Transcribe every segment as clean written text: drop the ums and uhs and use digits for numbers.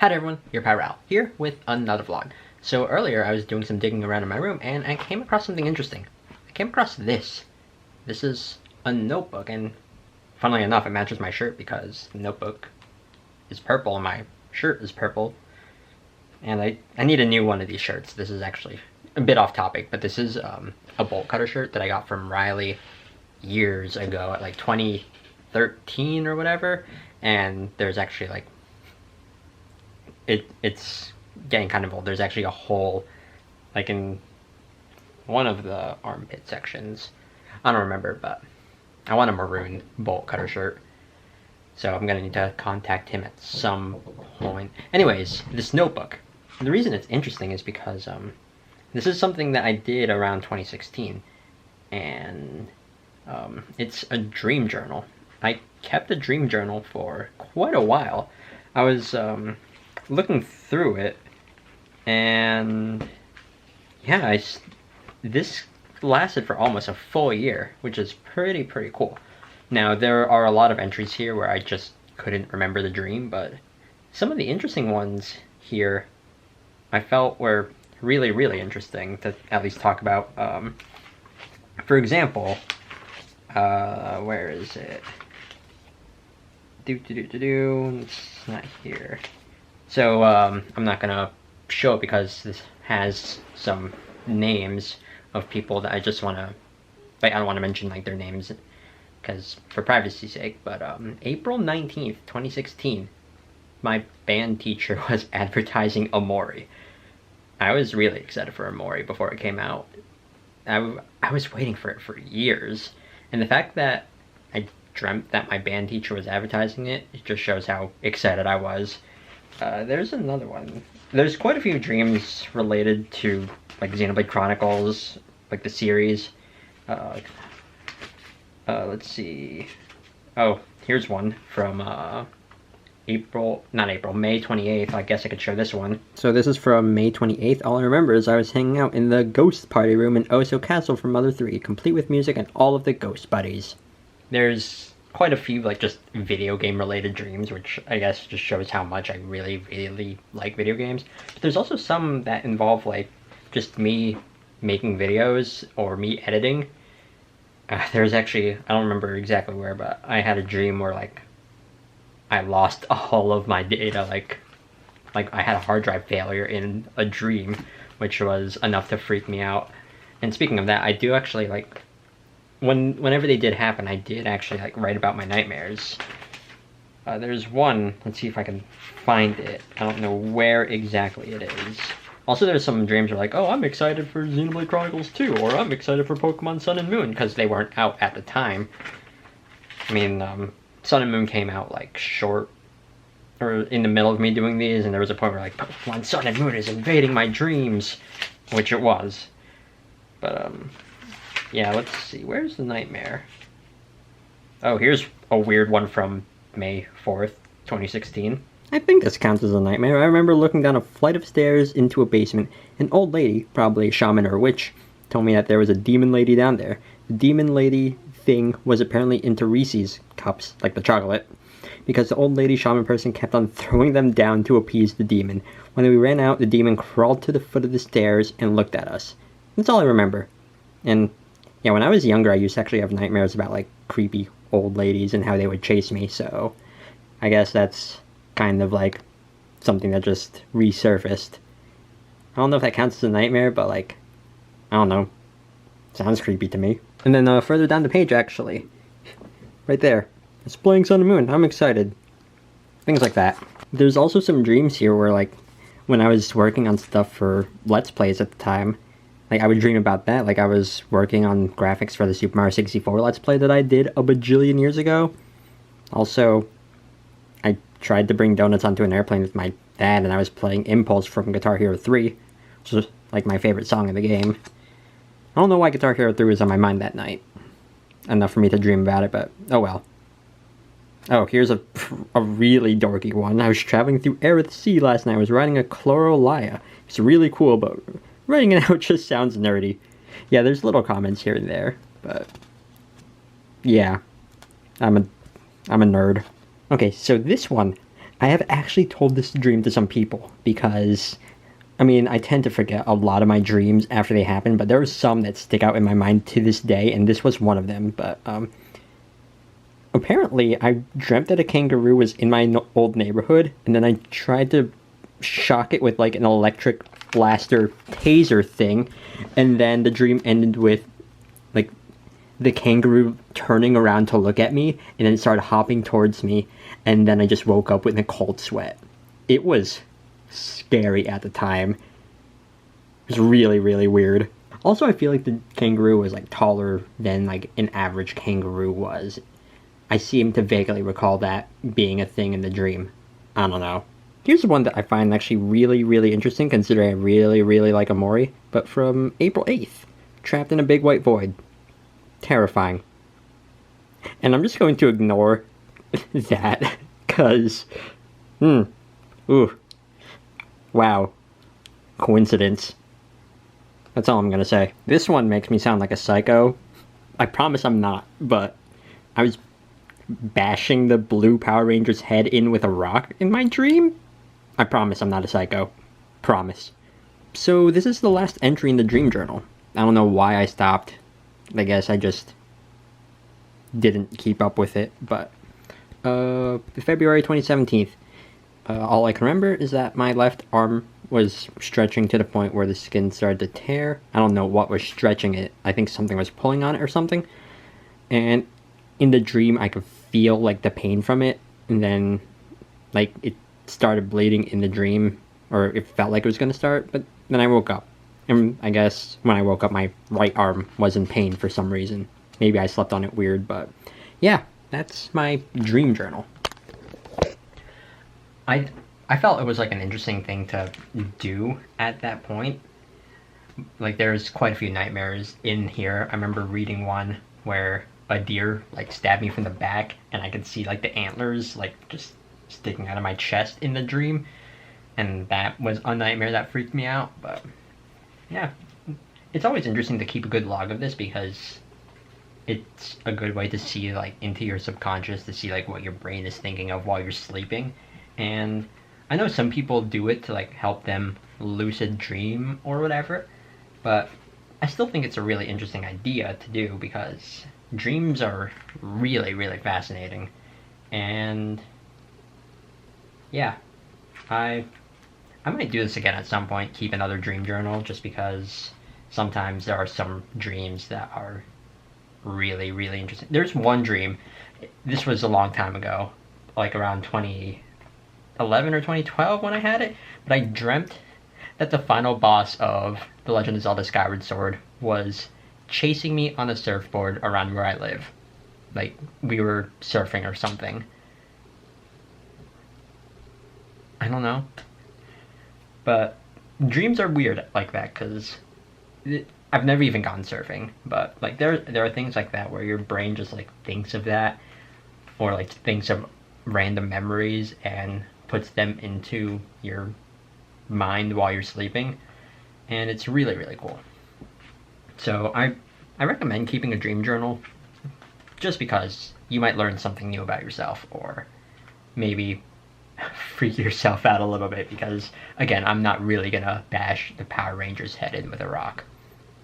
Hi everyone, your Pyral here with another vlog. So earlier I was doing some digging around in my room and I came across something interesting. I came across this. This is a notebook, and funnily enough it matches my shirt because the notebook is purple and my shirt is purple. And I need a new one of these shirts. This is actually a bit off topic, but this is a bolt cutter shirt that I got from Riley years ago at like 2013 or whatever. And there's actually like it's getting kind of old. There's actually a hole like in one of the armpit sections. I don't remember, but I want a maroon bolt cutter shirt. So I'm gonna need to contact him at some point. Anyways, this notebook. The reason it's interesting is because this is something that I did around 2016, and it's a dream journal. I kept a dream journal for quite a while. I was looking through it, and yeah, this lasted for almost a full year, which is pretty cool. Now, there are a lot of entries here where I just couldn't remember the dream, but some of the interesting ones here I felt were really interesting to at least talk about. For example, where is it? It's not here. So, I'm not gonna show it because this has some names of people that I just wanna, like, I don't want to mention, like, their names because for privacy's sake, but, April 19th, 2016, my band teacher was advertising Amori. I was really excited for Amori before it came out. I was waiting for it for years, and the fact that I dreamt that my band teacher was advertising it, it just shows how excited I was. There's another one. There's quite a few dreams related to, like, Xenoblade Chronicles, like the series. Let's see. Oh, here's one from May 28th. I guess I could show this one. So this is from May 28th. All I remember is I was hanging out in the ghost party room in Oso Castle from Mother 3, complete with music and all of the ghost buddies. There's quite a few, like, just video game related dreams, which I guess just shows how much I really like video games. But there's also some that involve, like, just me making videos or me editing. There's actually, I don't remember exactly where, but I had a dream where, like, I lost all of my data, like I had a hard drive failure in a dream, which was enough to freak me out. And speaking of that, I do actually, like, whenever they did happen, I did actually, like, write about my nightmares. There's one, let's see if I can find it. I don't know where exactly it is. Also, there's some dreams where, like, oh, I'm excited for Xenoblade Chronicles 2, or I'm excited for Pokemon Sun and Moon, because they weren't out at the time. I mean, Sun and Moon came out, like, short, or in the middle of me doing these, and there was a point where, like, Pokemon Sun and Moon is invading my dreams, which it was. But, yeah, let's see, where's the nightmare? Oh, here's a weird one from May 4th, 2016. I think this counts as a nightmare. I remember looking down a flight of stairs into a basement. An old lady, probably a shaman or a witch, told me that there was a demon lady down there. The demon lady thing was apparently into Reese's cups, like the chocolate, because the old lady shaman person kept on throwing them down to appease the demon. When we ran out, the demon crawled to the foot of the stairs and looked at us. That's all I remember. And yeah, when I was younger, I used to actually have nightmares about, like, creepy old ladies and how they would chase me, so I guess that's kind of, like, something that just resurfaced. I don't know if that counts as a nightmare, but, like, I don't know. Sounds creepy to me. And then further down the page, actually, right there, it's playing Sun and Moon. I'm excited. Things like that. There's also some dreams here where, like, when I was working on stuff for Let's Plays at the time, like, I would dream about that. Like, I was working on graphics for the Super Mario 64 Let's Play that I did a bajillion years ago. Also, I tried to bring donuts onto an airplane with my dad, and I was playing Impulse from Guitar Hero 3, which is, like, my favorite song in the game. I don't know why Guitar Hero 3 was on my mind that night. Enough for me to dream about it, but oh well. Oh, here's a really dorky one. I was traveling through Aerith Sea last night. I was riding a Chlorolaya. It's really cool, but writing it out just sounds nerdy. Yeah, there's little comments here and there, but yeah, I'm a nerd. Okay, so this one, I have actually told this dream to some people because, I mean, I tend to forget a lot of my dreams after they happen, but there are some that stick out in my mind to this day, and this was one of them. But apparently, I dreamt that a kangaroo was in my old neighborhood, and then I tried to shock it with like an electric blaster taser thing, and then the dream ended with like the kangaroo turning around to look at me, and then it started hopping towards me, and then I just woke up with a cold sweat. It was scary at the time. It was really, really weird. Also, I feel like the kangaroo was like taller than like an average kangaroo was. I seem to vaguely recall that being a thing in the dream. I don't know. Here's one that I find actually really, really interesting, considering I really, really like Amori, but from April 8th. Trapped in a big white void. Terrifying. And I'm just going to ignore that, because, ooh, wow, coincidence. That's all I'm gonna say. This one makes me sound like a psycho. I promise I'm not, but I was bashing the blue Power Ranger's head in with a rock in my dream? I promise I'm not a psycho. Promise. So this is the last entry in the dream journal. I don't know why I stopped. I guess I just didn't keep up with it, but February 2017. All I can remember is that my left arm was stretching to the point where the skin started to tear. I don't know what was stretching it. I think something was pulling on it or something. And in the dream, I could feel like the pain from it, and then like it started bleeding in the dream, or it felt like it was going to start, but then I woke up. And I guess when I woke up, my right arm was in pain for some reason. Maybe I slept on it weird, but yeah, that's my dream journal. I felt it was like an interesting thing to do at that point. Like there's quite a few nightmares in here. I remember reading one where a deer like stabbed me from the back, and I could see like the antlers like just sticking out of my chest in the dream, and that was a nightmare that freaked me out. But yeah, it's always interesting to keep a good log of this, because it's a good way to see like into your subconscious, to see like what your brain is thinking of while you're sleeping. And I know some people do it to like help them lucid dream or whatever, but I still think it's a really interesting idea to do, because dreams are really, really fascinating. And yeah, I might do this again at some point, keep another dream journal, just because sometimes there are some dreams that are really, really interesting. There's one dream, this was a long time ago, like around 2011 or 2012 when I had it, but I dreamt that the final boss of The Legend of Zelda Skyward Sword was chasing me on a surfboard around where I live. Like, we were surfing or something. I don't know. But dreams are weird like that, because I've never even gone surfing, but like there are things like that where your brain just like thinks of that, or like thinks of random memories and puts them into your mind while you're sleeping, and it's really, really cool. So I recommend keeping a dream journal, just because you might learn something new about yourself, or maybe freak yourself out a little bit, because again, I'm not really gonna bash the Power Ranger's head in with a rock,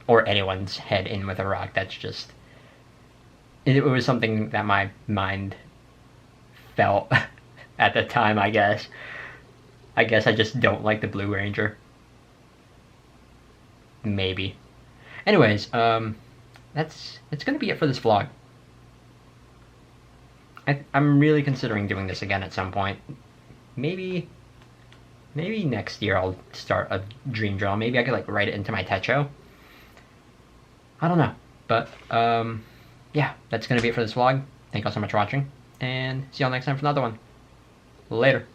or anyone's head in with a rock. That's just, it was something that my mind felt at the time, I guess. I just don't like the Blue Ranger. Maybe. Anyways, that's gonna be it for this vlog. I'm really considering doing this again at some point. Maybe next year I'll start a dream journal. Maybe I could like write it into my techo. I don't know. But yeah, that's gonna be it for this vlog. Thank you all so much for watching, and see y'all next time for another one. Later.